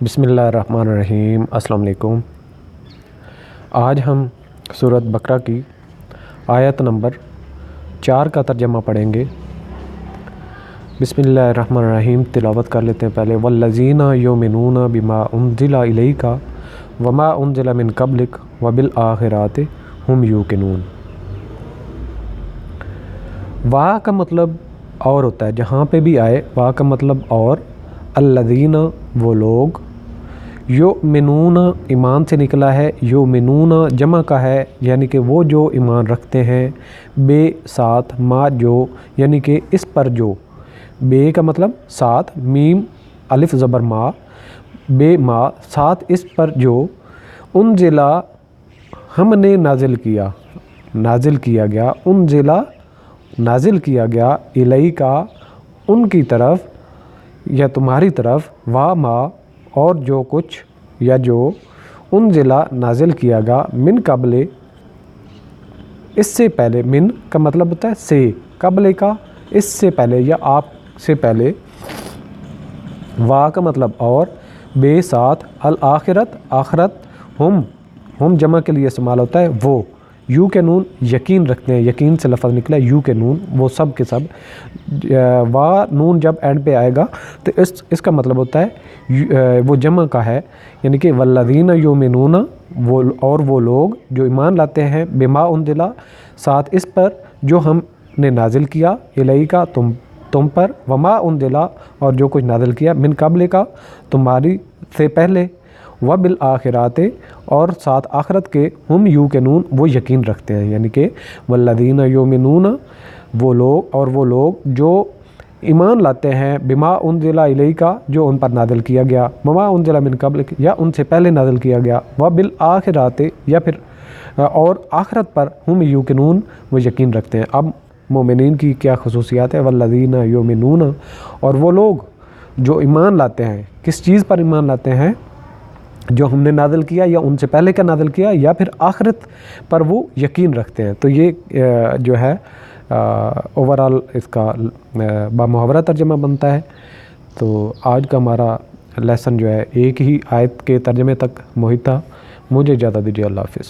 बिस्मिल्लाहिर्रहमानिर्रहीम। अस्सलाम वालेकुम। आज हम सूरत बकरा की आयत नंबर 4 का तर्जमा पढ़ेंगे। बिस्मिल्लाहिर्रहमानिर्रहीम। तिलावत कर लेते हैं पहले। वल्लज़ीना युमिनूना बिमा उन्ज़िला इलैका वमा उन्ज़िला मिन क़ब्लिक वबिल आखिराति हुम यूक़िनून। वाह का मतलब और होता है, जहाँ पे भी आए वाह का मतलब और। अल्लज़ीना वो लोग, युमिनूना ईमान से निकला है, युमिनूना जमा का है यानी कि वो जो ईमान रखते हैं, बे साथ, मा जो यानी कि इस पर जो, बे का मतलब साथ, मीम अलिफ ज़बर मा, बे मा साथ इस पर जो, उन्ज़िला हमने नाजिल किया, नाजिल किया गया, उन्ज़िला नाजिल किया गया, इलैका उनकी तरफ या तुम्हारी तरफ, वा मा और जो कुछ या जो, उन्ज़िला नाजिल किया गया, मिन कबले इससे पहले, मिन का मतलब होता है से, कबले का इससे पहले या आप से पहले, वा का मतलब और, बे साथ, अल आखिरत आखरत, हम जमा के लिए इस्तेमाल होता है वो, यू के नून यकीन रखते हैं, यकीन से लफ्ज़ निकला यू के नून, वो सब के सब। वा नून जब एंड पे आएगा तो इसका मतलब होता है वो जमा का है, यानी कि वल्लज़ीना युमिनूना वो और वो लोग जो ईमान लाते हैं, बिमा उन्ज़िला साथ इस पर जो हमने नाजिल किया, इलैका तुम पर, वमा उन्ज़िला और जो कुछ नाजिल किया, मिन क़ब्ल का तुम्हारी से पहले, व बिल आखिराते और साथ आखरत के, हम यूक़िनून वो यकीन रखते हैं, यानी कि वल्लज़ीना युमिनूना वो लोग और वो लोग जो ईमान लाते हैं, बिमा उन्ज़िला इलैका जो उन पर नाजिल किया गया, वमा उन्ज़िला मिन क़ब्ल या उनसे पहले नाजिल किया गया, व बिल आखिराते या फिर और आखरत पर, हम यूक़िनून वो यकीन रखते हैं। अब मोमिनीन की क्या खसूसियात है। वल्लज़ीना युमिनूना और वो लोग जो ईमान लाते हैं, किस चीज़ पर ईमान लाते हैं, जो हमने नाज़िल किया या उनसे पहले का नाज़िल किया या फिर आखिरत पर वो यकीन रखते हैं। तो ये जो है ओवरऑल इसका बामुहावरा तर्जमा बनता है। तो आज का हमारा लेसन जो है एक ही आयत के तर्जमे तक मुहित था। मुझे इजाज़त दीजिए। अल्लाह हाफ़िज़।